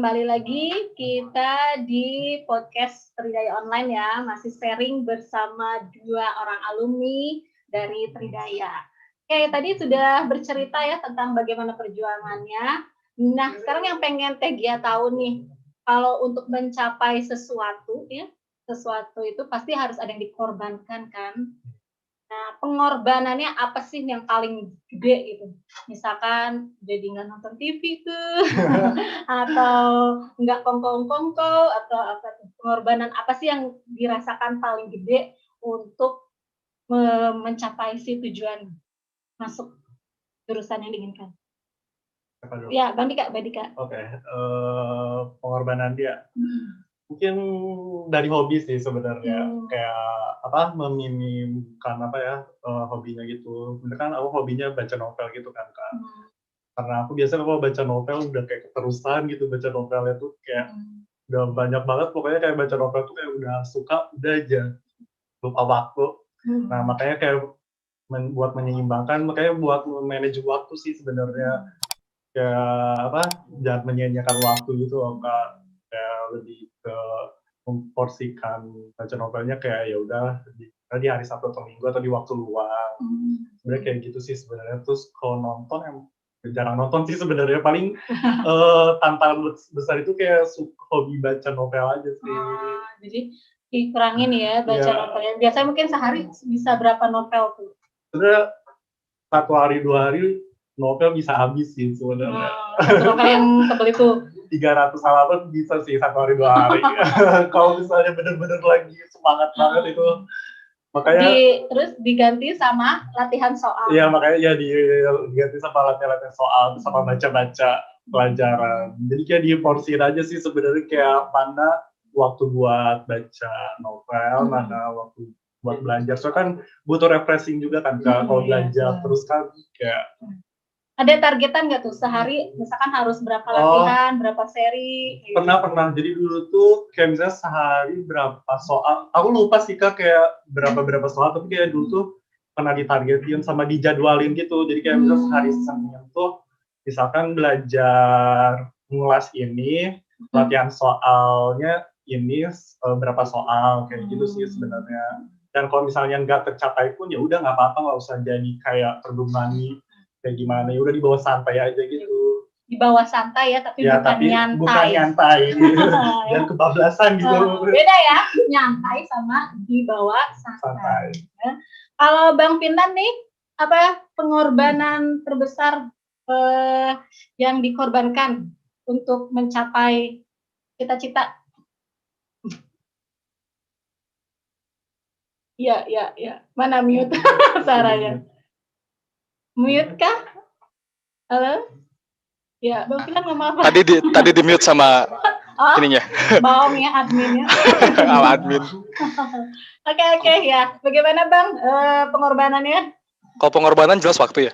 kembali lagi kita di podcast Tridaya Online ya, masih sharing bersama dua orang alumni dari Tridaya. Oke, tadi sudah bercerita ya tentang bagaimana perjuangannya. Nah, sekarang yang pengen Tegia tahu nih, kalau untuk mencapai sesuatu ya, sesuatu itu pasti harus ada yang dikorbankan kan? Nah, pengorbanannya apa sih yang paling gede gitu? Misalkan jadi nggak nonton TV tuh, atau nggak kongkow-kongkow, atau apa tuh? Pengorbanan apa sih yang dirasakan paling gede untuk mencapai si tujuan masuk jurusan yang diinginkan? Ya, Bang Dika. Oke, pengorbanan dia. Mungkin dari hobi sih sebenarnya, kayak apa, meminimkan apa ya, hobinya gitu. Bener kan aku hobinya baca novel gitu kan, Kak. Karena aku biasanya kalau baca novel udah kayak keterusan gitu baca novelnya tuh kayak udah banyak banget, pokoknya kayak baca novel tuh kayak udah suka, udah aja lupa waktu. Nah, makanya kayak buat menyeimbangkan, makanya buat manage waktu sih sebenarnya. Kayak apa, jangan menyia-nyiakan waktu gitu loh, Kak. Kayak lebih ke memporsikan baca novelnya kayak ya udah di hari Sabtu atau Minggu atau di waktu luang. Sebenarnya kayak gitu sih sebenarnya. Terus kalau nonton jarang nonton sih sebenarnya, paling tantangan besar itu kayak hobi baca novel aja sih. Jadi dikurangin ya baca novelnya. Biasanya mungkin sehari bisa berapa novel tuh? Sebenarnya 1 hari 2 hari novel bisa habis sih sebenarnya. Novel yang tebel itu 300 halaman bisa sih 1 hari 2 hari. Kalau misalnya bener-bener lagi semangat banget itu, makanya terus diganti sama latihan soal. Iya, makanya ya diganti sama latihan soal sama baca-baca pelajaran. Jadi kayak diporsiin aja sih sebenarnya, kayak mana waktu buat baca novel, mana waktu buat belajar. Soalnya kan butuh refreshing juga kan, Kak, kalau belajar terus kan kayak. Ada targetan nggak tuh sehari, misalkan harus berapa latihan, berapa seri? Gitu. Pernah. Jadi dulu tuh kayak misalnya sehari berapa soal. Aku lupa sih, Kak, kayak berapa soal, tapi kayak dulu tuh pernah ditargetin sama dijadwalin gitu. Jadi kayak misalnya sehari Senin tuh misalkan belajar ngulas ini, latihan soalnya ini berapa soal, kayak gitu sih sebenarnya. Dan kalau misalnya nggak tercapai pun ya udah nggak apa-apa, nggak usah jadi kayak terbebani kayak gimana, ya udah dibawa santai aja gitu. Dibawa santai ya, tapi ya, bukan tapi nyantai. Bukan nyantai dan kebablasan gitu. Beda ya, nyantai sama dibawa santai. Ya. Kalau Bang Pintan nih, apa pengorbanan terbesar yang dikorbankan untuk mencapai cita-cita? Iya. Mana mute suaranya? Mute kah? Halo? Ya, Bang Pintan ngomong apa? Tadi di mute sama ininya. Baong ya adminnya. Admin. Oke ya. Bagaimana Bang pengorbanannya? Kalau pengorbanan jelas waktu ya.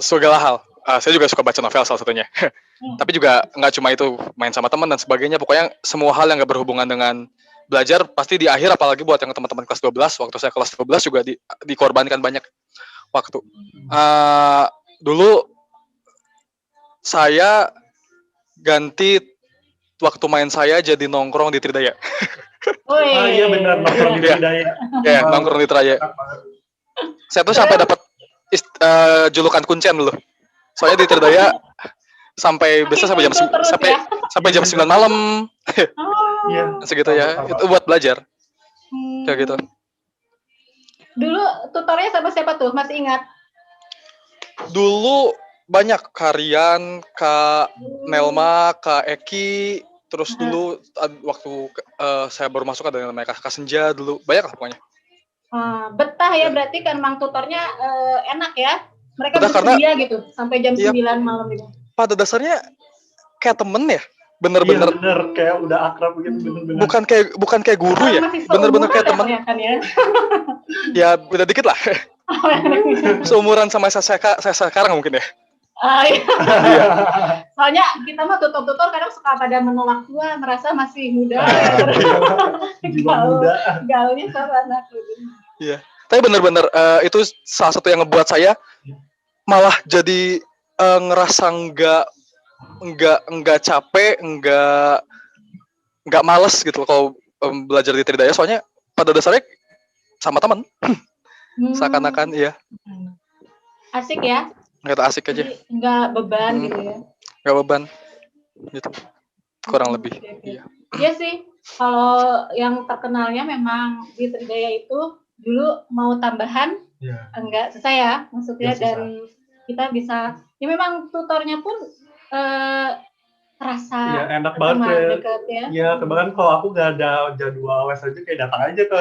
Segala hal. Saya juga suka baca novel salah satunya. Tapi juga nggak cuma itu, main sama teman dan sebagainya. Pokoknya semua hal yang nggak berhubungan dengan belajar pasti di akhir, apalagi buat yang teman-teman kelas 12. Waktu saya kelas 12 juga dikorbankan banyak waktu. Dulu saya ganti waktu main saya jadi nongkrong di Tridaya. Iya benar, nongkrong di Tridaya. Iya, nongkrong di Tridaya. Saya tuh sampai dapat julukan kuncen dulu. Soalnya di Tridaya sampai biasa sampai jam 9 malam. Iya. Segitu ya. Itu buat belajar. Kayak gitu. Dulu tutornya sama siapa tuh? Masih ingat? Dulu banyak, Karian, Kak Nelma, Kak Eki, terus dulu waktu saya baru masuk ada yang namanya Kak Senja dulu, banyak lah pokoknya. Betah ya berarti kan Mang tutornya enak ya? Mereka bersedia gitu sampai jam 9 malam gitu. Pada dasarnya kayak temen ya, bener-bener. Iya bener, kayak udah akrab gitu bener-bener. Bukan kayak guru ya, bener-bener kayak temen. Ya beda dikit lah. Seumuran sama saya sekarang mungkin ya. Iya. Soalnya kita mah tutor-tutor kadang suka pada menolak tua, merasa masih muda. Jiwa muda. Gaulnya sama anak. Iya. Tapi bener-bener itu salah satu yang ngebuat saya malah jadi ngerasa nggak enggak capek, enggak males gitu kalau belajar di Tridaya, soalnya pada dasarnya sama teman. Seakan-akan iya. Asik ya? Nggak asik aja. Jadi nggak beban gitu ya? Nggak beban gitu. Kurang lebih. Okay. Iya sih. Kalau yang terkenalnya memang di Tridaya itu dulu mau tambahan, enggak susah ya, maksudnya ya, dan kita bisa, ya memang tutornya pun terasa ya, enak banget deket ya. Iya, bahkan kalau aku nggak ada jadwal les aja kayak datang aja ke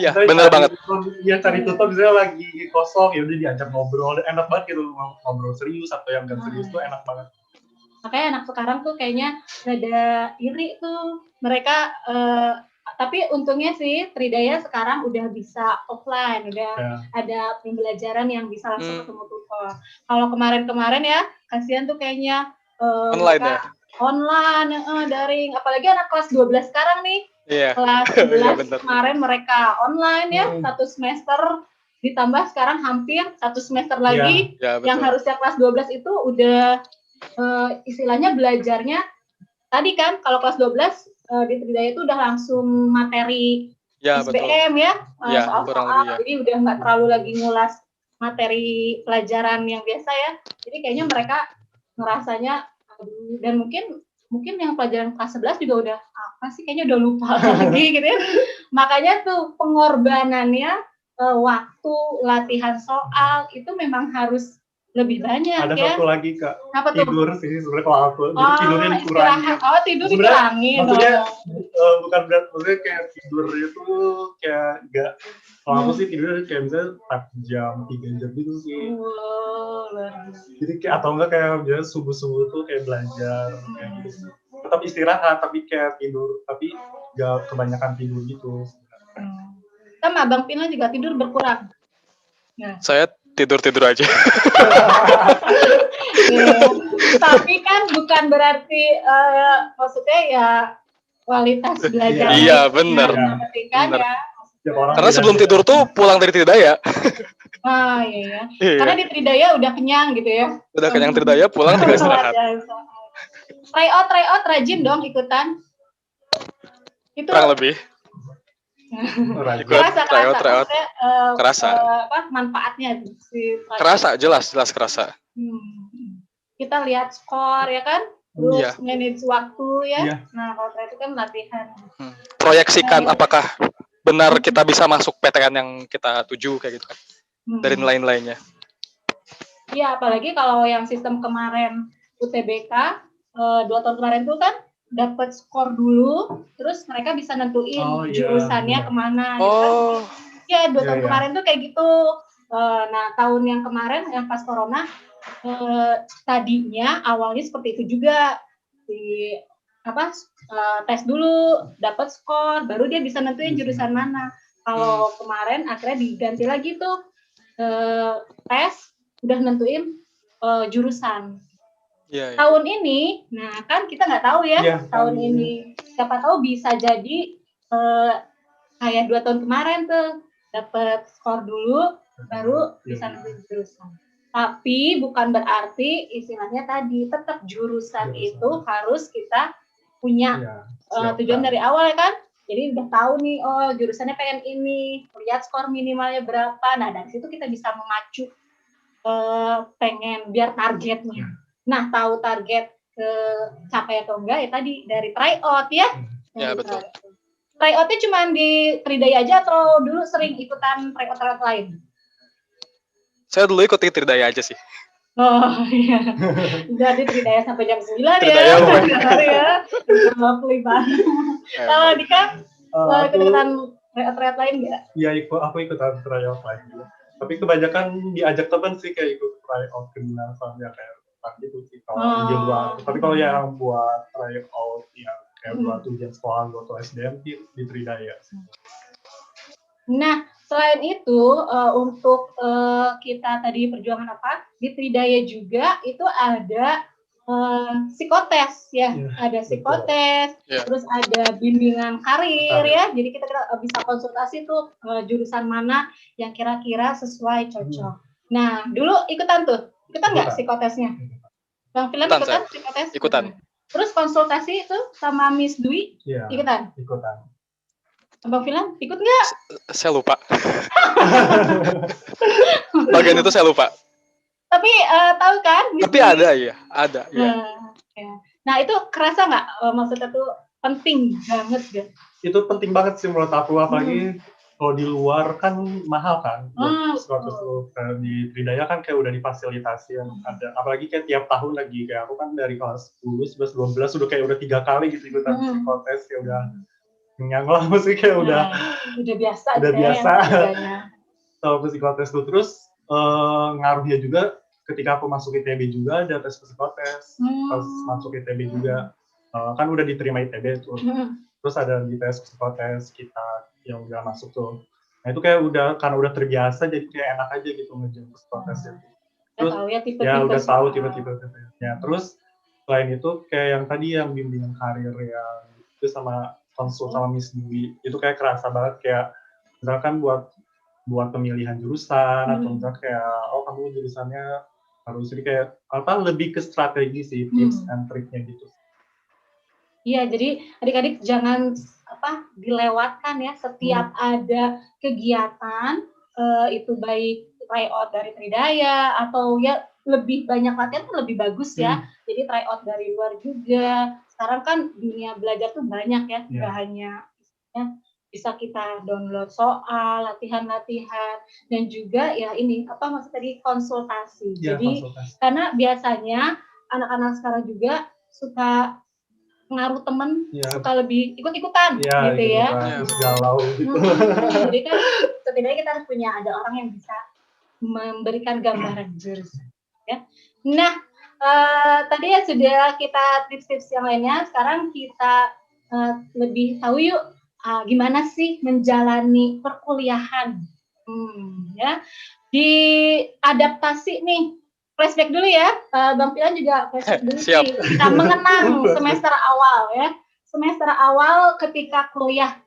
iya, bener banget. Iya, cari tutor misalnya lagi kosong, ya udah diajak ngobrol, enak banget gitu, ngobrol serius atau yang nggak serius tuh enak banget. Makanya anak sekarang tuh kayaknya rada iri tuh mereka, tapi untungnya sih Tridaya sekarang udah bisa offline, udah ada pembelajaran yang bisa langsung ketemu tutor. Kalau kemarin-kemarin ya kasihan tuh kayaknya online ya, online, daring, apalagi anak kelas 12 sekarang nih. Kelas 11 kemarin mereka online ya, 1 semester ditambah sekarang hampir 1 semester lagi, yang harusnya kelas 12 itu udah istilahnya belajarnya tadi kan, kalau kelas 12 di Tridaya itu udah langsung materi SBM ya, soal-soal, jadi udah nggak terlalu lagi ngulas materi pelajaran yang biasa ya. Jadi kayaknya mereka ngerasanya, dan mungkin yang pelajaran kelas 11 juga udah apa sih, kayaknya udah lupa lagi gitu ya. Makanya tuh pengorbanannya waktu latihan soal itu memang harus lebih banyak. Ada ya. satu lagi Kak, tidur sih sebenarnya kalau aku, tidurnya dikurangin. Tidur dikurangin. Maksudnya bukan berat, maksudnya kayak tidur itu kayak enggak, kalau aku sih tidurnya kayak misalnya 4 jam, 3 jam gitu sih. Jadi kayak, atau enggak kayak biasa subuh-subuh tuh kayak belajar, kayak gitu. Tetap istirahat, tapi kayak tidur, tapi enggak kebanyakan tidur gitu. Sama Abang Pina juga tidur berkurang. Nah. Saya tidur aja. Tapi kan bukan berarti maksudnya ya kualitas belajar. Iya, benar. Ya, karena sebelum tidur tuh pulang dari Tridaya. Iya. Karena di Tridaya udah kenyang gitu ya. Udah kenyang Tridaya, pulang tinggal istirahat. Try out rajin dong ikutan. Itu kurang lebih. Kerasa. Manfaatnya sih. Kerasa, jelas kerasa. Kita lihat skor ya kan, terus manage waktu ya. Nah kalau itu kan latihan. Proyeksikan apakah benar kita bisa masuk PTN yang kita tuju kayak gitu kan, dari lain-lainnya. Iya, apalagi kalau yang sistem kemarin UTBK 2 tahun kemarin tuh kan dapat skor dulu, terus mereka bisa nentuin jurusannya kemana. Ya, 2 tahun kemarin tuh kayak gitu. Nah, tahun yang kemarin yang pas corona, tadinya awalnya seperti itu juga, tes dulu, dapat skor, baru dia bisa nentuin jurusan mana. Kalau kemarin akhirnya diganti lagi tuh, tes udah nentuin jurusan. Tahun ini, nah kan kita nggak tahu ya, tahun ini siapa tahu bisa jadi kayak 2 tahun kemarin tuh dapat skor dulu baru bisa nentuin jurusan. Tapi bukan berarti istilahnya tadi tetap jurusan itu harus kita punya tujuan dari awal ya kan. Jadi udah tahu nih, jurusannya pengen ini, lihat skor minimalnya berapa. Nah dari situ kita bisa memacu pengen biar targetnya. Nah, tahu target capai atau enggak ya tadi dari tryout ya. Ya, betul. Tryoutnya cuma di Tridaya aja atau dulu sering ikutan tryout lain? Saya dulu ikuti Tridaya aja sih. Oh iya. Jadi Tridaya sampai jam 9 Tridaya ya. Kalau Dika, ikutan tryout lain nggak? Iya, aku ikutan tryout lain juga. Tapi kebanyakan diajak teman sih kayak ikut tryout kriminal soalnya kayak gitu sih kalau di luar. Tapi kalau yang buat tryout yang kayak buat ujian sekolah atau SDM di Tridaya. Nah, selain itu untuk kita tadi perjuangan apa di Tridaya juga itu ada psikotes ya, ada psikotes, terus ada bimbingan karir ya. Jadi kita bisa konsultasi tuh jurusan mana yang kira-kira sesuai cocok. Nah, dulu ikutan nggak psikotesnya? Bang Filan Ikutan, ikutan saya. psikotes? Ikutan. Terus konsultasi itu sama Miss Dwi Iya, ikutan? ikutan. Bang Filan ikut nggak? Saya lupa. Bagian itu saya lupa. Tapi tahu kan? Miss Tapi Dwi? ada ya, ada ya. Ya. Nah itu kerasa nggak maksudnya tuh penting banget kan? Itu penting banget sih menurut aku, apalagi kalau di luar kan mahal kan. Psikotes di Tridaya kan kayak udah difasilitasi yang ada. Apalagi kayak tiap tahun lagi, kayak aku kan dari kelas 10, 11, 12 udah kayak udah 3 kali gitu ikutan psikotes, ya udah kenyang lah, mesti kayak udah biasa. Udah gitu biasa. Ya, Sama psikotes tuh. Terus ngaruhnya juga ketika aku masuk ITB juga ada tes psikotes. Pas masuk ITB juga kan udah diterima ITB tuh. Terus ada di tes psikotes kita yang udah masuk tuh. Nah itu kayak karena udah terbiasa jadi kayak enak aja gitu ngerjain psikotes itu. Terus udah tahu tipe-tipe. Ya, terus selain itu kayak yang tadi yang bimbingan karir yang itu sama konsul sama Miss Dwi itu kayak kerasa banget, kayak misalkan buat pemilihan jurusan atau misalnya kayak kamu jurusannya harus jadi kayak lebih ke strategi sih, tips and triknya gitu. Iya, jadi adik-adik jangan dilewatkan ya setiap ada kegiatan itu baik tryout dari Tridaya atau ya lebih banyak latihan tuh lebih bagus ya. Jadi tryout dari luar juga. Sekarang kan dunia belajar tuh banyak ya, nggak hanya bisa kita download soal, latihan-latihan, dan juga ya ini maksud tadi konsultasi. Jadi karena biasanya anak-anak sekarang juga suka ngaruh temen, suka lebih ikut-ikutan gitu ya. Terus galau gitu. Jadi kan setidaknya kita harus punya ada orang yang bisa memberikan gambaran jurusan. Ya. Nah, tadi ya sudah kita tips-tips yang lainnya. Sekarang kita lebih tahu yuk gimana sih menjalani perkuliahan. Ya. Di adaptasi nih. Flashback dulu ya, Bang Filan juga flashback dulu sih. Kita mengenang semester awal ya. Semester awal ketika kuliah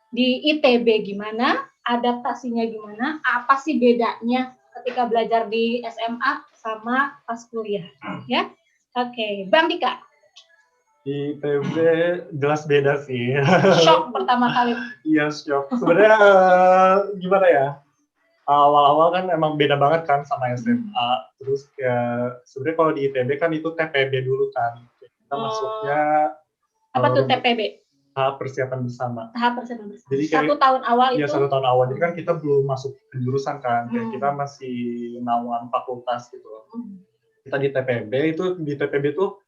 di ITB gimana, adaptasinya gimana, apa sih bedanya ketika belajar di SMA sama pas kuliah, ya? Oke, Bang Dika. Di ITB jelas beda sih. Shock pertama kali. Iya, shock. Sebenarnya gimana ya? Awal-awal kan emang beda banget kan sama SMA. Terus kayak sebenarnya kalau di ITB kan itu TPB dulu kan. Kita masuknya apa tuh TPB? Tahap persiapan bersama. Tahap persiapan bersama. Jadi kayak, 1 tahun awal itu? Iya, 1 tahun awal. Jadi kan kita belum masuk ke jurusan kan. Kayak kita masih naungan fakultas gitu. Kita di TPB itu, di TPB tuh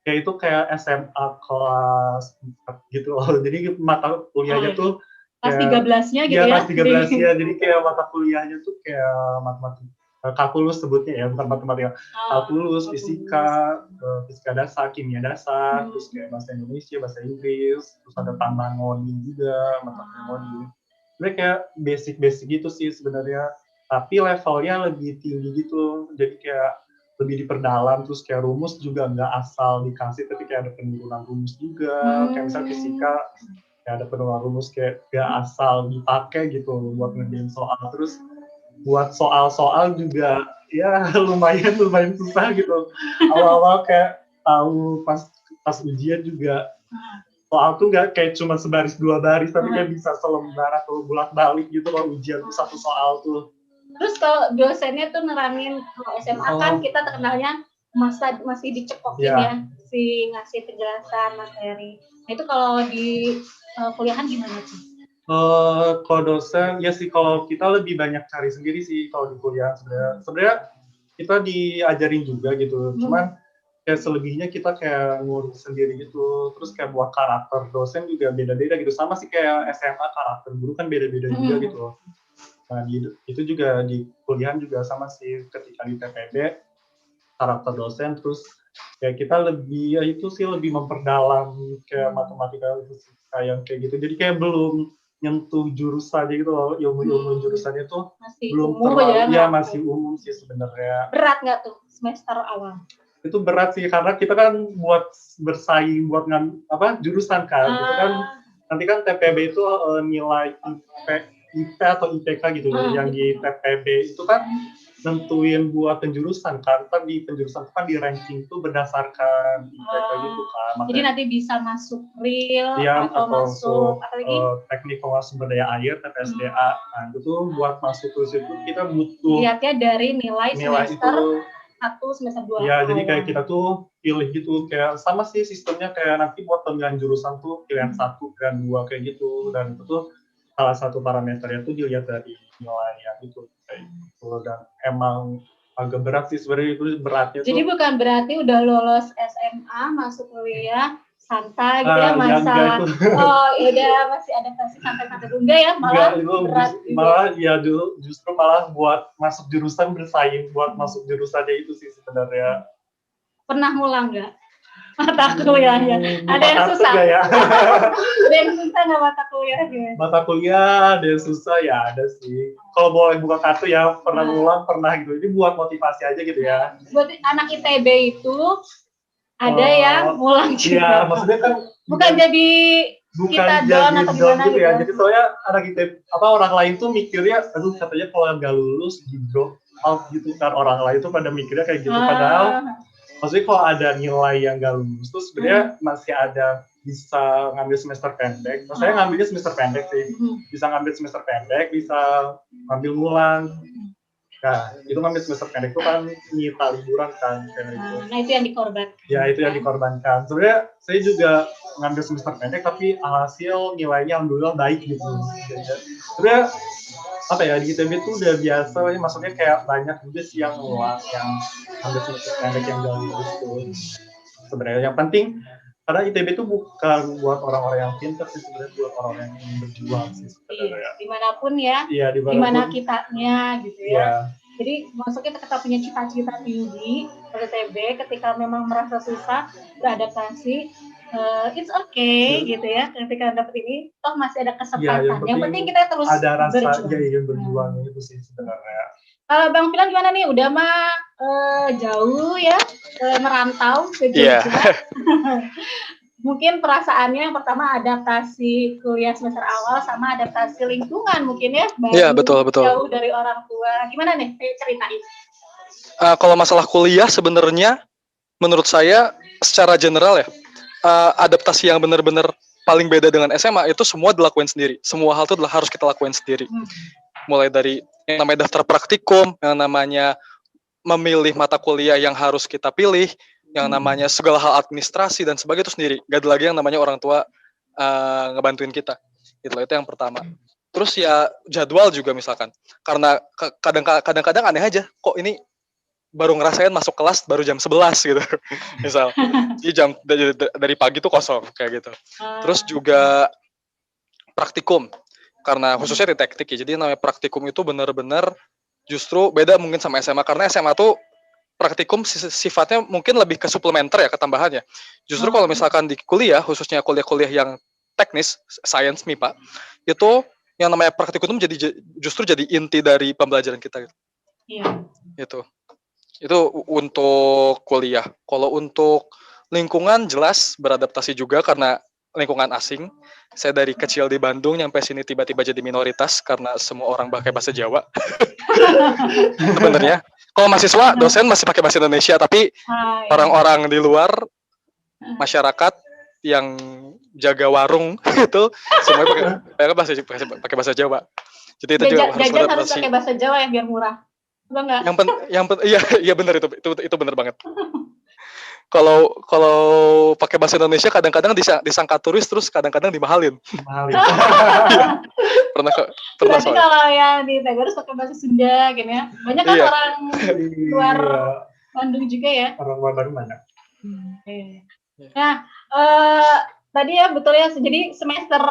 kayak itu kayak SMA kelas 4 gitu loh. Jadi mata kuliahnya tuh kelas 13-nya gitu ya? Iya, kelas 13-nya. Jadi kayak mata kuliahnya tuh kayak matematika. Kalkulus sebutnya ya, bukan matematika. Kalkulus, fisika dasar, kimia dasar, terus kayak bahasa Indonesia, bahasa Inggris, terus ada tambahan ngoding juga, mata ngoding. Sebenarnya kayak basic-basic gitu sih sebenarnya. Tapi levelnya lebih tinggi gitu. Jadi kayak lebih diperdalam, terus kayak rumus juga nggak asal dikasih, tapi kayak ada penurunan rumus juga. Kayak misalnya fisika, kayak ada penurunan rumus kayak nggak asal dipakai gitu buat ngerjain soal. Terus buat soal-soal juga ya lumayan susah gitu. Awal-awal kayak tahu pas ujian juga soal tuh nggak kayak cuma sebaris 2 baris, tapi kayak bisa selembar atau bolak-balik gitu kalau ujian tuh satu soal tuh. Terus kalau dosennya tuh nerangin, kalau SMA kan kita terkenalnya masih dicekokin ya, si ngasih penjelasan materi. Nah itu kalau di kuliahan gimana sih? Kalau dosen, ya sih kalau kita lebih banyak cari sendiri sih kalau di kuliah sebenarnya kita diajarin juga gitu, cuman kayak selebihnya kita kayak ngurus sendiri gitu. Terus kayak buat karakter dosen juga beda-beda gitu, sama sih kayak SMA karakter guru kan beda-beda juga gitu. Nah itu juga di kuliahan juga sama sih, ketika di TPB karakter dosen, terus kayak kita lebih lebih memperdalam kayak matematika kayak gitu. Jadi kayak belum nyentuh jurusan gitu loh, ilmu-ilmu jurusannya tuh masih belum umum terlalu masih umum sih sebenarnya. Berat nggak tuh semester awal? Itu berat sih karena kita kan buat bersaing buat jurusan kan. Itu kan nanti kan TPB itu nilai IP atau IPK gitu. Yang di TPB itu kan nentuin buat penjurusan kan. Kan di penjurusan kan di ranking tuh berdasarkan IPK gitu kan. Jadi nanti bisa masuk real Iya, atau masuk apa lagi? teknik pengelola sumber daya air TPSDA. Nah, itu tuh buat masuk ke situ kita butuh lihatnya dari nilai semester itu 1 semester 2. ya, jadi kayak kita tuh pilih gitu, kayak sama sih sistemnya kayak nanti buat pemilihan jurusan tuh pilihan 1, pilihan 2 kayak gitu, dan itu tuh salah satu parameternya tuh dilihat dari nilainya gitu kayak gitu. Dan emang agak berat sih sebenarnya, itu beratnya jadi tuh. bukan berarti udah lolos SMA masuk kuliah santai gitu ya, masa oh ya masih adaptasi santai-santai enggak ya, malah berat malah ya justru malah buat masuk jurusan bersaing buat masuk jurusannya itu sih sebenarnya. Pernah ngulang nggak mata kuliahnya? Ada yang susah ya? ada yang susah nggak mata kuliahnya? Mata kuliah ada yang susah ya, ada sih. Kalau boleh buka kartu ya pernah ngulang, pernah gitu. Ini buat motivasi aja gitu ya. Buat anak ITB itu ada yang ngulang juga. Iya, maksudnya kan bukan jadi kita down atau gimana gitu ya. Jadi soalnya anak ITB orang lain tuh mikirnya, aduh katanya kalau nggak lulus di drop out gitu kan, orang lain tuh pada mikirnya kayak gitu. Padahal maksudnya kalau ada nilai yang nggak lulus tuh sebenarnya masih ada bisa ngambil semester pendek. Saya ngambilnya semester pendek sih. Bisa ngambil semester pendek, bisa ngambil ngulang. Nah, itu ngambil semester pendek itu kan nyita liburan kan kayak gitu. Nah, itu yang dikorbankan. Ya, itu yang dikorbankan. Sebenarnya saya juga ngambil semester pendek tapi hasil nilainya alhamdulillah baik gitu. Sebenarnya apa ya, di ITB itu udah biasa, maksudnya kayak banyak juga sih yang luas yang ambil semester pendek yang gak lulus tuh. Sebenarnya yang penting karena ITB itu bukan buat orang-orang yang pintar sih, sebenarnya buat orang yang ingin berjuang sih sebenarnya. Dimanapun ya, iya, dimana kitanya gitu ya. Iya. Jadi maksudnya kita punya cita-cita tinggi ke ITB, ketika memang merasa susah beradaptasi, it's okay gitu ya. Ketika dapat ini, toh masih ada kesempatan. Yang penting kita terus ada rasa berjuang. ingin berjuang itu sih sebenarnya. Kalau Bang Filan gimana nih? Udah mah jauh ya, merantau ke Jogja. Mungkin perasaannya yang pertama adaptasi kuliah semester awal sama adaptasi lingkungan mungkin ya. Iya, betul. Jauh dari orang tua. Gimana nih? Ceritain. Kalau masalah kuliah sebenarnya menurut saya secara general ya, adaptasi yang benar-benar paling beda dengan SMA itu semua dilakuin sendiri. Semua hal itu harus kita lakuin sendiri. Mulai dari yang namanya daftar praktikum, yang namanya memilih mata kuliah yang harus kita pilih, yang namanya segala hal administrasi dan sebagainya itu sendiri. Gak ada lagi yang namanya orang tua ngebantuin kita. Itu yang pertama. Terus ya jadwal juga misalkan. Karena kadang-kadang aneh aja, kok ini baru ngerasain masuk kelas baru jam 11 gitu. Misal. Jadi jam dari pagi tuh kosong kayak gitu. Terus juga praktikum. Karena khususnya di teknik ya. Jadi namanya praktikum itu benar-benar justru beda mungkin sama SMA. Karena SMA tuh praktikum sifatnya mungkin lebih ke suplementer ya, ketambahannya. Justru kalau misalkan di kuliah, khususnya kuliah-kuliah yang teknis, sains, MIPA, itu yang namanya praktikum justru jadi inti dari pembelajaran kita. Iya. Itu untuk kuliah. Kalau untuk lingkungan jelas beradaptasi juga karena lingkungan asing. Saya dari kecil di Bandung nyampe sini tiba-tiba jadi minoritas karena semua orang pakai bahasa Jawa. Sebenarnya kalau mahasiswa dosen masih pakai bahasa Indonesia, tapi orang-orang di luar masyarakat yang jaga warung itu semuanya pakai bahasa Jawa. Jadi itu juga harus pakai bahasa Jawa ya biar murah. Enggak? Iya benar itu benar banget. Kalau pakai bahasa Indonesia kadang-kadang disangka turis, terus kadang-kadang dimahalin. Pernah berarti kalau yang di Tegor harus pakai bahasa Sunda gitu ya. Banyak kan orang luar Bandung juga ya. Orang luar Bandung banyak. Nah, tadi ya betul ya. Jadi semester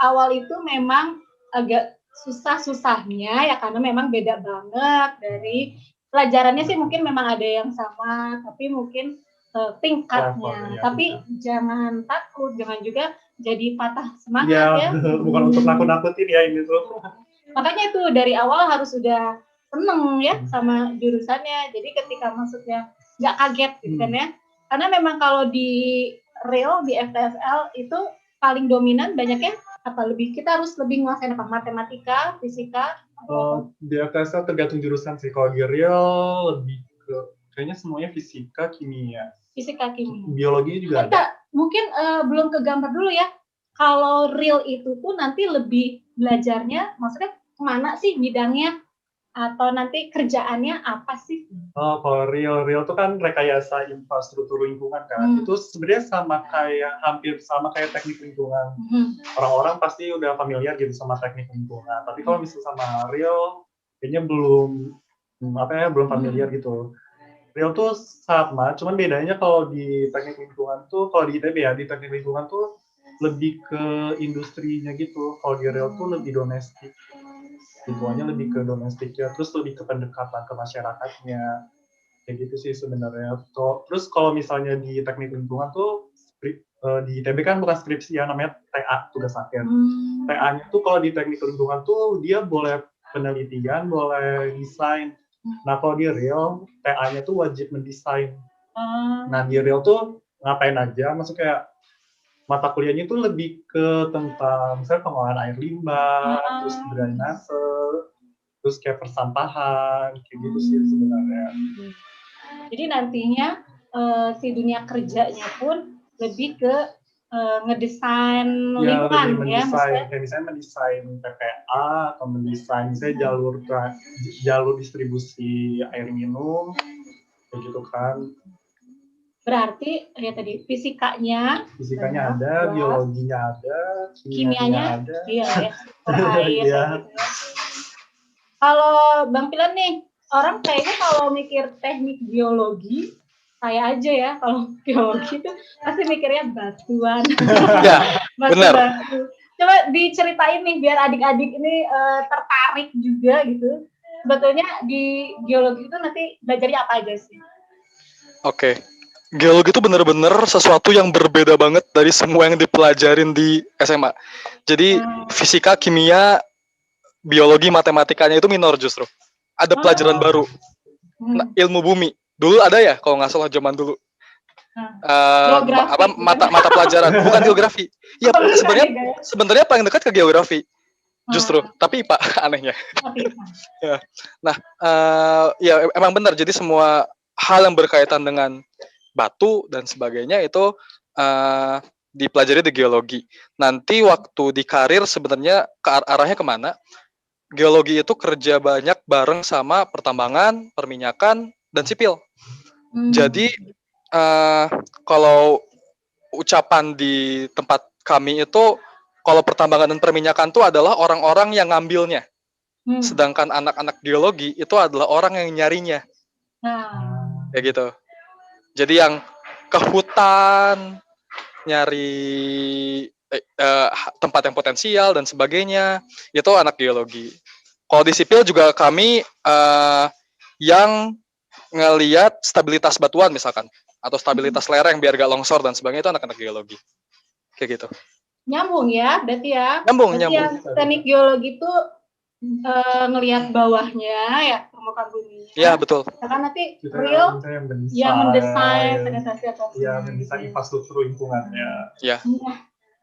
awal itu memang agak susah-susahnya ya karena memang beda banget dari pelajarannya sih, mungkin memang ada yang sama, tapi mungkin tingkatnya. Tapi jangan takut, jangan juga jadi patah semangat ya. Bukan untuk nakut-nakutin ya ini tuh. Makanya itu dari awal harus sudah seneng ya sama jurusannya. Jadi ketika maksudnya nggak kaget gitu kan ya. Karena memang kalau di real, di FTSL itu paling dominan banyaknya kita harus lebih menguasai matematika, fisika, Di FTSA tergantung jurusan sih. Kalau di real lebih ke kayaknya semuanya fisika, kimia. Fisika, kimia. Biologinya juga ada. Enggak, mungkin belum ke gambar dulu ya. Kalau real itu tuh nanti lebih belajarnya, maksudnya kemana sih bidangnya? Atau nanti kerjaannya apa sih? Kalau real tuh kan rekayasa infrastruktur lingkungan kan. Itu sebenarnya hampir sama kayak teknik lingkungan. Orang-orang pasti udah familiar gitu sama teknik lingkungan. Tapi kalau misalnya sama real, kayaknya belum familiar gitu. Real tuh sama, cuman bedanya kalau di teknik lingkungan tuh, kalau di ITB ya, di teknik lingkungan tuh lebih ke industrinya gitu. Kalau di real tuh lebih domestik. Lingkungannya lebih ke domestiknya, terus lebih ke pendekatan ke masyarakatnya, kayak gitu sih sebenarnya. Terus kalau misalnya di teknik lingkungan tuh di ITB kan bukan skripsi ya, namanya TA, tugas akhir. TA-nya tuh kalau di teknik lingkungan tuh dia boleh penelitian, boleh desain. Nah kalau di real, TA-nya tuh wajib mendesain. Nah di real tuh ngapain aja, maksudnya kayak mata kuliahnya itu lebih ke tentang misalnya pengolahan air limbah, terus drainase, terus kayak persampahan, kayak gitu sih sebenarnya. Jadi nantinya si dunia kerjanya pun lebih ke ngedesain lingkungan ya, maksudnya kayak misalnya mendesain PPA atau mendesain misalnya jalur distribusi air minum, kayak gitu kan. Berarti ya tadi fisikanya ada, biologinya ada, kimianya ada. Iya ya, air. Gitu. Kalau Bang Pilan nih, orang kayaknya kalau mikir teknik biologi, saya aja ya kalau biologi itu pasti mikirnya batuan. Ya, benar. Coba diceritain nih biar adik-adik ini tertarik juga gitu. Sebetulnya di geologi itu nanti belajarnya apa aja sih? Oke. Geologi itu benar-benar sesuatu yang berbeda banget dari semua yang dipelajarin di SMA. Jadi fisika, kimia, biologi, matematikanya itu minor justru. Ada pelajaran baru. Nah, ilmu bumi. Dulu ada ya kalau nggak salah zaman dulu. Mata pelajaran bukan geografi. Ya sebenarnya paling dekat ke geografi. Justru, tapi IPA anehnya. Ya. Nah, ya emang benar. Jadi semua hal yang berkaitan dengan batu dan sebagainya itu dipelajari di geologi. Nanti waktu di karir sebenarnya arahnya kemana? Geologi itu kerja banyak bareng sama pertambangan, perminyakan, dan sipil. Jadi kalau ucapan di tempat kami itu, kalau pertambangan dan perminyakan itu adalah orang-orang yang ngambilnya. Sedangkan anak-anak geologi itu adalah orang yang nyarinya. Kayak gitu. Jadi yang ke hutan, nyari tempat yang potensial dan sebagainya, itu anak geologi. Kalau di sipil juga kami yang ngelihat stabilitas batuan misalkan, atau stabilitas lereng biar gak longsor dan sebagainya, itu anak-anak geologi. Kayak gitu. Nyambung ya, berarti ya. Nyambung. Yang teknik geologi itu ngelihat bawahnya ya, permukaan bumi. Iya, betul. Karena nanti real yang mendesain mendesain infrastruktur lingkungannya. Iya.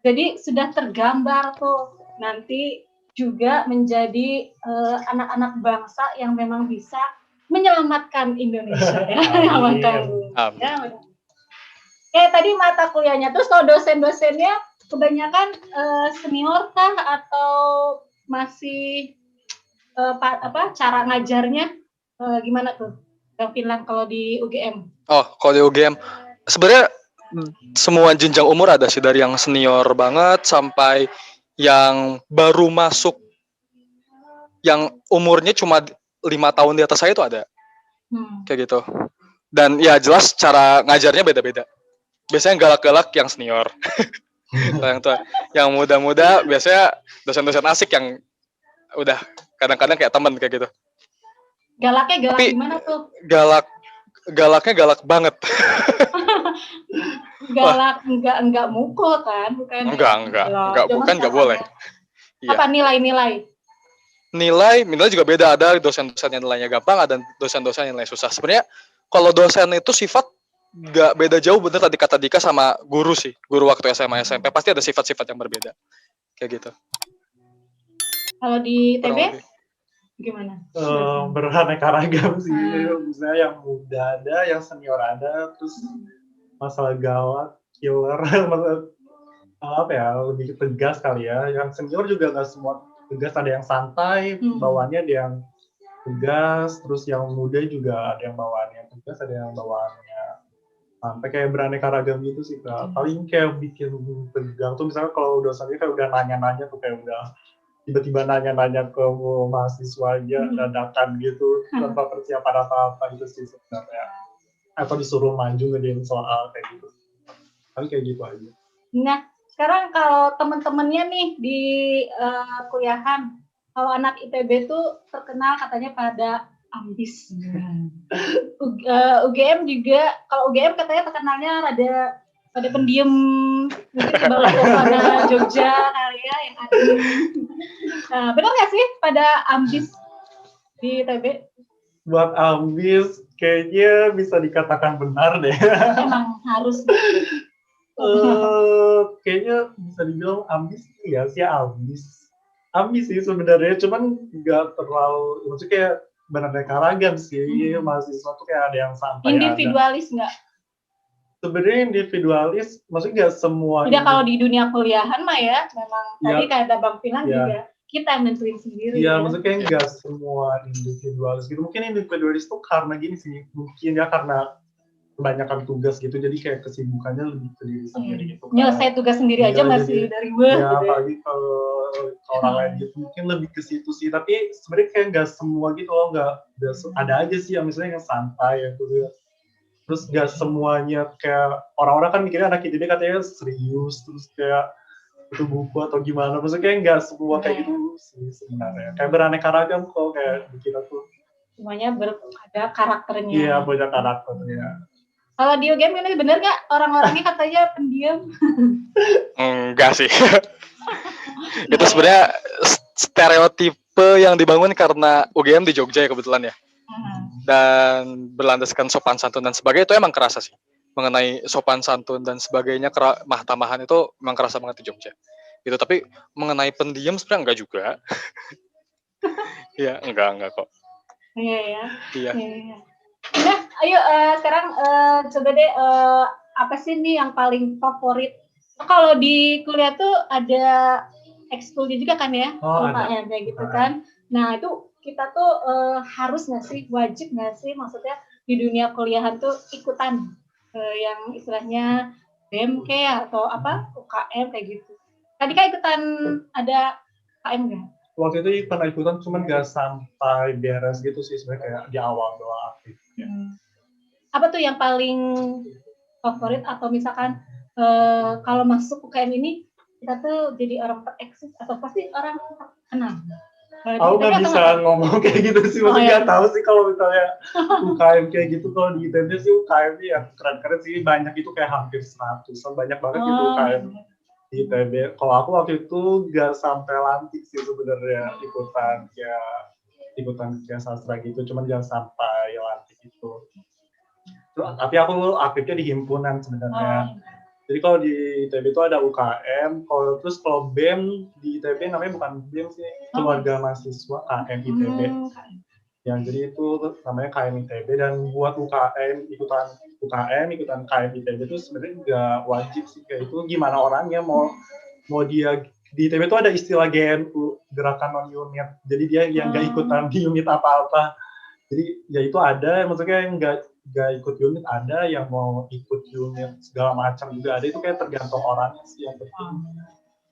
Jadi sudah tergambar tuh nanti juga menjadi anak-anak bangsa yang memang bisa menyelamatkan Indonesia ya. Amin. Kayak tadi mata kuliahnya, terus kalau dosen-dosennya kebanyakan senior kah atau masih cara ngajarnya gimana tuh Bang Finland kalau di UGM? Kalau di UGM sebenarnya semua jenjang umur ada sih, dari yang senior banget sampai yang baru masuk, yang umurnya cuma 5 tahun di atas saya itu ada. Kayak gitu. Dan ya jelas cara ngajarnya beda-beda. Biasanya galak-galak yang senior. Yang tua, yang muda-muda biasanya dosen-dosen asik yang udah kadang-kadang kayak teman kayak gitu. Galaknya galak gimana tuh? Galaknya galak banget. Galak enggak mukul kan? Bukan boleh. Apa nilai-nilai? Nilai juga beda, ada dosen-dosen yang nilainya gampang, ada dosen-dosen yang nilai susah. Sebenarnya kalau dosen itu sifat nggak beda jauh, bener tadi kata Dika, sama guru sih. Guru waktu SMA SMP pasti ada sifat-sifat yang berbeda. Kayak gitu. Kalau di TB? Gimana? Beraneka ragam sih. Misalnya yang muda ada, yang senior ada, terus masalah gawat, killer, masalah apa ya, lebih tegas kali ya. Yang senior juga nggak semua tegas, ada yang santai, bawaannya ada yang tegas, terus yang muda juga ada yang bawaannya tegas, ada yang bawaannya sampai kayak beraneka ragam gitu sih Kak. Paling kayak bikin tegang tuh misalnya kalau dosennya kayak udah nanya-nanya tuh, kayak udah tiba-tiba nanya-nanya ke mahasiswa aja dadakan gitu tanpa persiapan apa-apa, itu sih sebenarnya. Atau disuruh maju ngerjain soal kayak gitu. Paling kayak gitu aja. Nah, sekarang kalau teman-temannya nih di kuliahan, kalau anak ITB tuh terkenal katanya pada ambis. UGM juga, kalau UGM katanya terkenalnya pada pendiam, mungkin kebawa suasana Jogja kali ya yang ada. Benar nggak sih pada ambis di ITB? Buat ambis kayaknya bisa dikatakan benar deh. Emang harus. Kayaknya bisa dibilang ambis ya sih, ambis sih sebenarnya, cuman nggak terlalu, maksudnya kayak beraneka ragam sih. Mahasiswa tuh kayak ada yang santai, individualis nggak? Sebenarnya individualis, maksudnya nggak semua. Tidak, kalau di dunia kuliahan mah ya memang ya, tadi kayak Bang Finan ya, juga kita yang nentuin sendiri. Iya, maksudnya nggak semua individualis gitu. Mungkin individualis tuh karena gini sih, mungkin ya karena kebanyakan tugas gitu, jadi kayak kesibukannya lebih ke diri sendiri gitu. Nyelesai tugas sendiri aja masih dari gue. Ya, apalagi kalau orang lain gitu, mungkin lebih ke situ sih. Tapi sebenarnya kayak nggak semua gitu loh, nggak ada aja sih yang misalnya yang santai ya gitu. Terus nggak semuanya kayak orang-orang kan mikirnya anak ITB katanya serius, terus kayak itu buku atau gimana. Maksudnya kayak nggak semua kayak gitu sih sebenarnya. Kayak beraneka ragam kok, kayak di kita tuh. Semuanya ada karakternya. Iya, punya karakternya. Kalau di UGM ini bener nggak orang-orangnya katanya pendiam? Enggak sih. Itu sebenarnya stereotipe yang dibangun karena UGM di Jogja ya kebetulan ya. Dan berlandaskan sopan santun dan sebagainya, itu emang kerasa sih. Mengenai sopan santun dan sebagainya, tamahan itu emang kerasa banget di Jogja. Gitu, tapi mengenai pendiam sebenarnya enggak juga. Iya, enggak kok. Iya ya. Iya. Nah, ayo sekarang coba deh apa sih nih yang paling favorit? Kalau di kuliah tuh ada ekskulnya juga kan ya, ada kayak gitu kan. Nah itu kita tuh harus nggak sih, wajib nggak sih, maksudnya di dunia kuliahan tuh ikutan yang istilahnya BMK atau apa UKM kayak gitu. Tadi kan ikutan ada UKM nggak? Waktu itu pernah ikutan, cuman nggak sampai beres gitu sih sebenarnya, kayak di awal doang aktif. Apa tuh yang paling favorit, atau misalkan kalau masuk UKM ini kita tuh jadi orang tereksis atau pasti orang terkenal? Aku nggak bisa ngomong kayak gitu sih, maksudnya nggak tahu sih kalau misalnya UKM kayak gitu. Kalau di ITB sih UKM yang keren-keren sih banyak, itu kayak hampir 100-an, banyak banget gitu UKM di ITB. Kalau aku waktu itu nggak sampai lantik sih sebenarnya, ikutan kayak sastra gitu, cuman jangan sampai lantik gitu. Tapi aku aktifnya di himpunan sebenarnya. Jadi kalau di ITB itu ada UKM, kalau BEM di ITB namanya bukan BEM sih, keluarga mahasiswa KM ITB. Yang jadi itu namanya KM ITB, dan buat ikutan KM ITB itu sebenarnya nggak wajib sih, kayak itu gimana orangnya mau dia. Di ITB itu ada istilah GNU, gerakan non unit. Jadi dia yang nggak ikutan di unit apa-apa. Jadi ya itu ada, maksudnya yang nggak ikut unit ada, yang mau ikut unit segala macam juga ada. Itu kayak tergantung orangnya sih.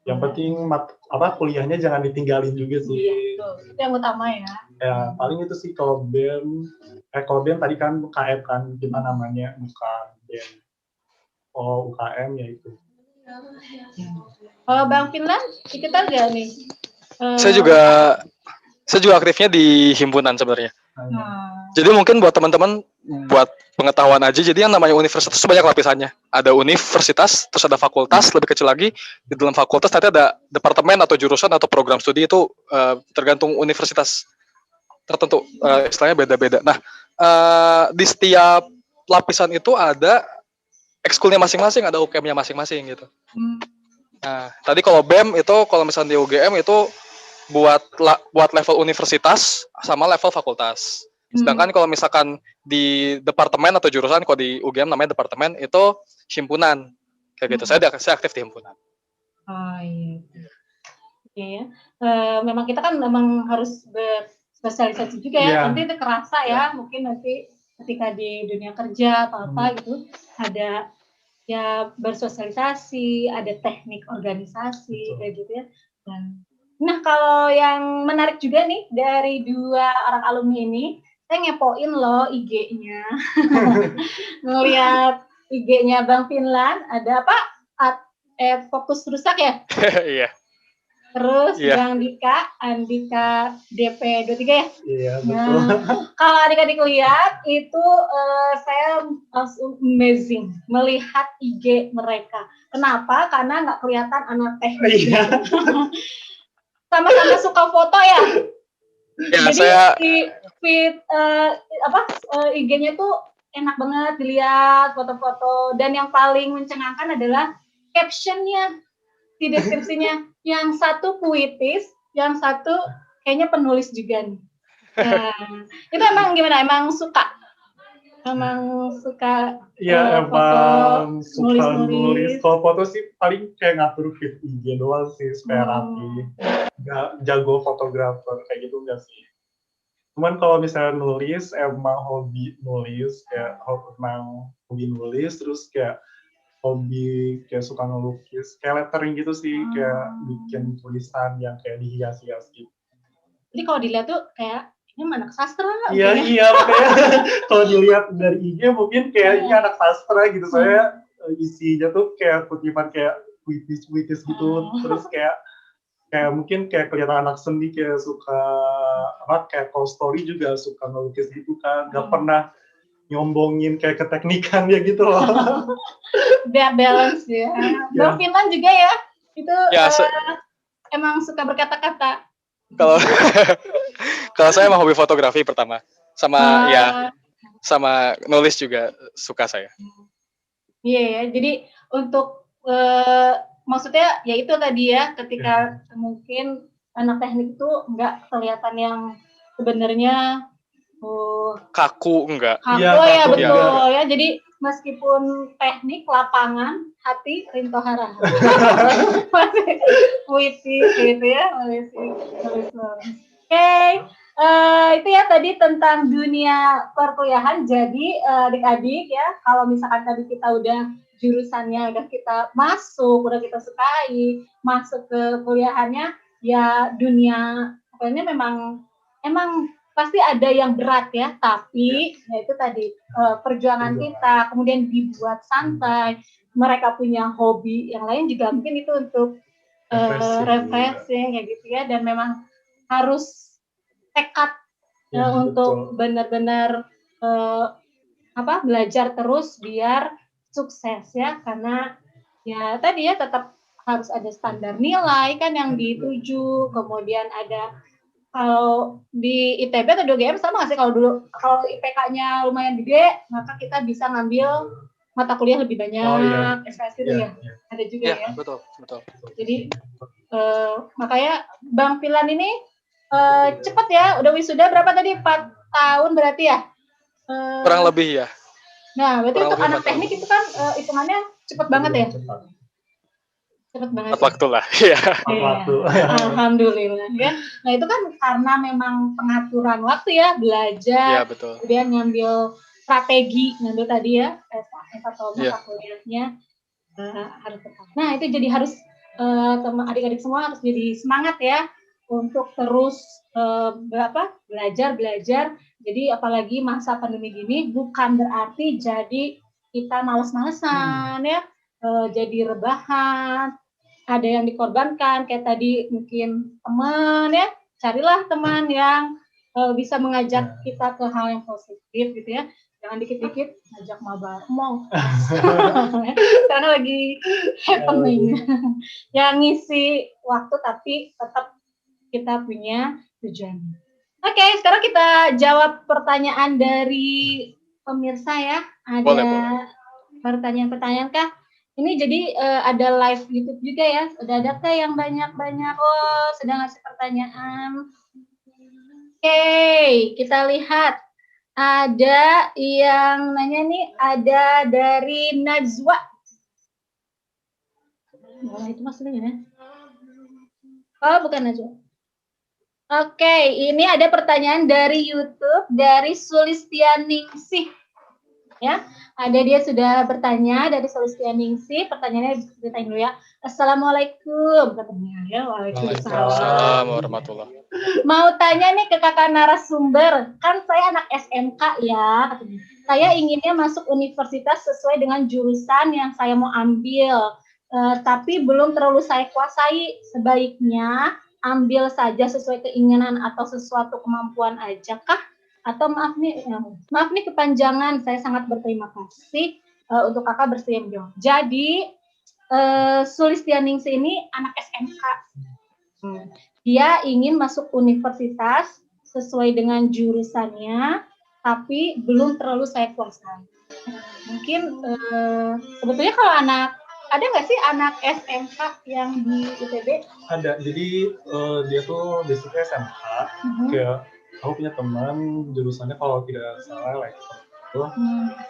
Yang penting kuliahnya jangan ditinggalin juga sih. Iya, itu yang utama ya. Ya paling itu sih. Kalau BEM tadi kan UKM kan kita namanya, bukan BEM. Oh, UKM ya itu. Kalau Bang Finlan ikutan nggak nih? Saya juga aktifnya di himpunan sebenarnya. Jadi mungkin buat teman-teman, buat pengetahuan aja, jadi yang namanya universitas itu banyak lapisannya. Ada universitas, terus ada fakultas, lebih kecil lagi. Di dalam fakultas nanti ada departemen atau jurusan atau program studi, itu tergantung universitas tertentu, istilahnya beda-beda. Nah, di setiap lapisan itu ada ekskulnya masing-masing, ada UKM-nya masing-masing gitu. Nah, tadi kalau BEM itu, kalau misalnya di UGM itu buat level universitas sama level fakultas. Sedangkan kalau misalkan di departemen atau jurusan, kalau di UGM namanya departemen, itu himpunan kayak gitu. Saya aktif di himpunan. Oh iya. Oke ya. Memang kita kan memang harus berspesialisasi juga ya. Nanti itu kerasa ya, mungkin nanti ketika di dunia kerja atau apa gitu ada ya bersosialisasi, ada teknik organisasi kayak gitu ya. Dan nah kalau yang menarik juga nih dari dua orang alumni ini, saya ngepoin loh IG-nya, ngeliat IG-nya Bang Finlan, ada apa? Fokus rusak ya? Iya. Terus Bang Dika, Andika DP23 ya? Iya, betul. Kalau adik-adik lihat, itu saya langsung amazing melihat IG mereka. Kenapa? Karena nggak kelihatan anak teknik. Iya. Sama-sama suka foto ya? Ya, jadi feed IG-nya tuh enak banget dilihat foto-foto, dan yang paling mencengangkan adalah captionnya di deskripsinya. Yang satu puitis, yang satu kayaknya penulis juga nih. Nah, itu emang gimana? Emang suka Iya, emang suka nulis. Kalau foto sih paling kayak ngatur feed IG doang sih supaya rapi. Nggak jago fotografer kayak gitu enggak sih. Cuman kalau misalnya nulis, emang hobi nulis, kayak emang hobi nulis, terus kayak hobi kayak suka ngelukis, kayak lettering gitu sih, kayak bikin tulisan yang kayak dihias-hias gitu. Jadi kalau dilihat tuh kayak ini anak sastra. Iya, makanya kalau dilihat dari IG mungkin kayak ini anak sastra gitu. Saya isinya tuh kayak kutipan kayak puitis gitu, terus kayak mungkin kayak kelihatan anak seni, kayak suka kayak call story juga suka ngelukis gitu kan, nggak pernah nyombongin kayak keteknikan ya gitu loh. Biar balance ya. Bang Finlan juga ya, itu emang suka berkata-kata. Kalau saya emang hobi fotografi pertama, sama nulis juga suka saya. Iya ya, jadi untuk maksudnya ya itu tadi ya, ketika mungkin anak teknik itu nggak kelihatan yang sebenarnya kaku enggak. Kaku ya, betul ya. Jadi meskipun teknik lapangan, hati rinto hara. Masih puitis gitu ya. Oke, itu ya tadi tentang dunia perkuliahan. Jadi adik-adik ya, kalau misalkan tadi kita udah jurusannya udah kita masuk, udah kita sukai, masuk ke kuliahannya, ya dunia pokoknya emang pasti ada yang berat ya, tapi ya itu tadi perjuangan kita kemudian dibuat santai, mereka punya hobi yang lain juga mungkin itu untuk refreshing kayak gitu ya, dan memang harus tekad untuk benar-benar belajar terus biar sukses ya, karena ya tadi ya tetap harus ada standar nilai kan yang dituju, kemudian ada kalau di ITB atau di UGM sama nggak sih, kalau IPK-nya lumayan gede, maka kita bisa ngambil mata kuliah lebih banyak, SKS itu ya, ada juga ya. Betul. Jadi makanya Bang Finlan ini cepat ya, udah wisuda berapa tadi, 4 tahun berarti ya? Kurang lebih ya. Nah, berarti untuk anak teknik itu kan hitungannya cepat banget ya? Cepat banget. Waktu lah, ya. Waktu. Alhamdulillah ya. Nah itu kan karena memang pengaturan waktu ya, belajar, kemudian ngambil strategi, ngambil tadi ya SKS atau mata kuliahnya harus tetap. Nah itu jadi harus teman adik-adik semua harus jadi semangat ya untuk terus belajar. Jadi apalagi masa pandemi gini bukan berarti jadi kita males-malesan ya, jadi rebahan. Ada yang dikorbankan, kayak tadi mungkin teman ya, carilah teman yang bisa mengajak kita ke hal yang positif gitu ya, jangan dikit-dikit ngajak mabar karena lagi happening yang ngisi waktu tapi tetap kita punya tujuan. Oke, sekarang kita jawab pertanyaan dari pemirsa ya. Ada pertanyaan kah? Ini jadi ada live YouTube juga ya. Udah ada kah yang banyak-banyak? Oh, sedang ngasih pertanyaan. Oke, kita lihat. Ada yang nanya nih, ada dari Najwa. Oh, itu maksudnya ya? Oh, bukan Najwa. Oke, ini ada pertanyaan dari YouTube dari Sulistianingsih. Ya, ada dia sudah bertanya dari Sulistianingsih. Pertanyaannya ceritain dulu ya. Assalamualaikum katanya ya. Waalaikumsalam warahmatullahi. Mau tanya nih ke kakak narasumber, kan saya anak SMK ya. Saya inginnya masuk universitas sesuai dengan jurusan yang saya mau ambil, tapi belum terlalu saya kuasai. Sebaiknya ambil saja sesuai keinginan atau sesuatu kemampuan aja kah? Atau maaf nih kepanjangan, saya sangat berterima kasih untuk kakak bersedia menjawab. Jadi Sulistianingsih ini anak SMK. Dia ingin masuk universitas sesuai dengan jurusannya, tapi belum terlalu saya kuasai. Mungkin sebetulnya kalau ada nggak sih anak SMK yang di ITB? Ada, jadi dia tuh basicnya SMK, kayak aku punya teman jurusannya kalau tidak salah elektronik.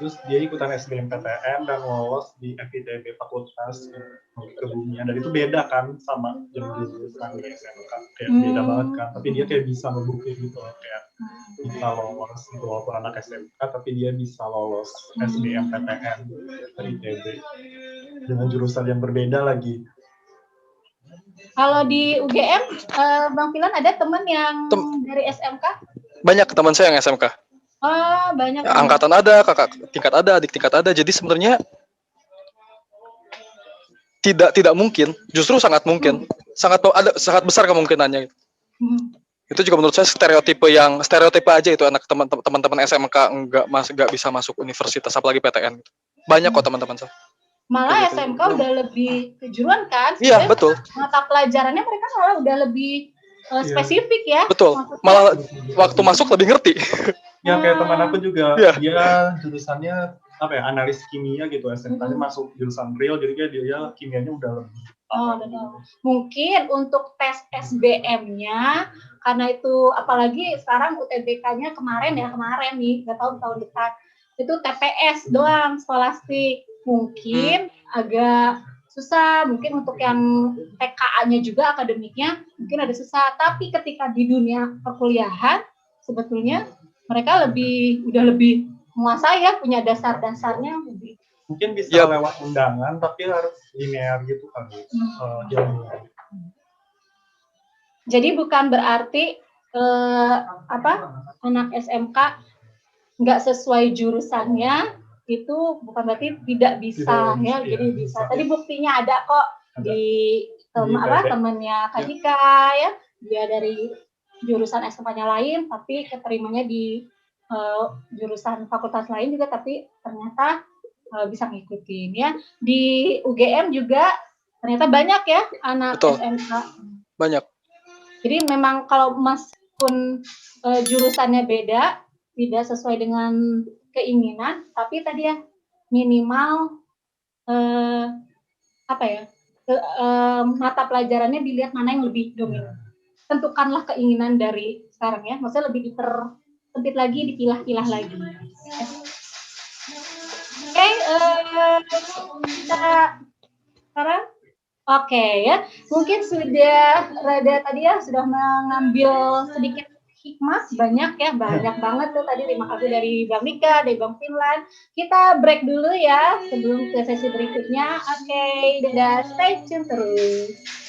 Terus dia ikutan SBMPTN dan lolos di FITB Fakultas Kebumian, dan itu beda kan sama jurusan di SMK, kayak beda banget kan, tapi dia kayak bisa ngebukti gitu loh, kayak bisa lolos gitu, walaupun anak SMK tapi dia bisa lolos SBMPTN dari ITB dengan jurusan yang berbeda lagi. Kalau di UGM, Bang Filan ada teman yang dari SMK? Banyak teman saya yang SMK. Oh, banyak. Angkatan ada, kakak tingkat ada, adik tingkat ada. Jadi sebenarnya tidak mungkin, justru sangat mungkin. Sangat besar kemungkinannya. Itu juga menurut saya stereotipe aja itu, anak teman-teman SMK enggak bisa masuk universitas apalagi PTN. Banyak kok teman-teman saya. Malah SMK udah lebih kejuruan kan? Iya, betul. Mata pelajarannya mereka malah udah lebih spesifik ya. Betul. Malah waktu masuk lebih ngerti. Ya kayak teman aku juga, dia jurusannya apa ya, analis kimia gitu, SMK-nya masuk jurusan real, jadi dia kimianya udah lebih. Mungkin untuk tes SBM-nya, karena itu apalagi sekarang UTBK-nya kemarin nih, nggak tahu tahun depan, itu TPS doang, skolastik, mungkin agak susah. Mungkin untuk yang TKA-nya juga akademiknya mungkin ada susah, tapi ketika di dunia perkuliahan sebetulnya mereka udah lebih menguasai ya, punya dasar-dasarnya lebih. Mungkin bisa lewat undangan, tapi harus linear gitu kan. Jadi bukan berarti anak SMK nggak sesuai jurusannya, itu bukan berarti tidak bisa ya. Jadi bisa. Tadi buktinya ada kok di temannya Kak Dika ya, dia dari jurusan SMK-nya lain, tapi keterimanya di jurusan fakultas lain juga, tapi ternyata bisa ngikutin ya. Di UGM juga ternyata banyak ya anak SMK. Banyak. Jadi memang kalau meskipun jurusannya beda, tidak sesuai dengan keinginan, tapi tadi ya minimal mata pelajarannya dilihat mana yang lebih dominan. Tentukanlah keinginan dari sekarang ya, maksudnya lebih dipersempit lagi, dipilah-pilah lagi. Oke, kita sekarang ya, mungkin sudah sudah mengambil sedikit hikmah, banyak banget tuh tadi. Terima kasih dari Bang Nika, dari Bang Finlan. Kita break dulu ya sebelum ke sesi berikutnya. Oke, dadah, stay tune terus.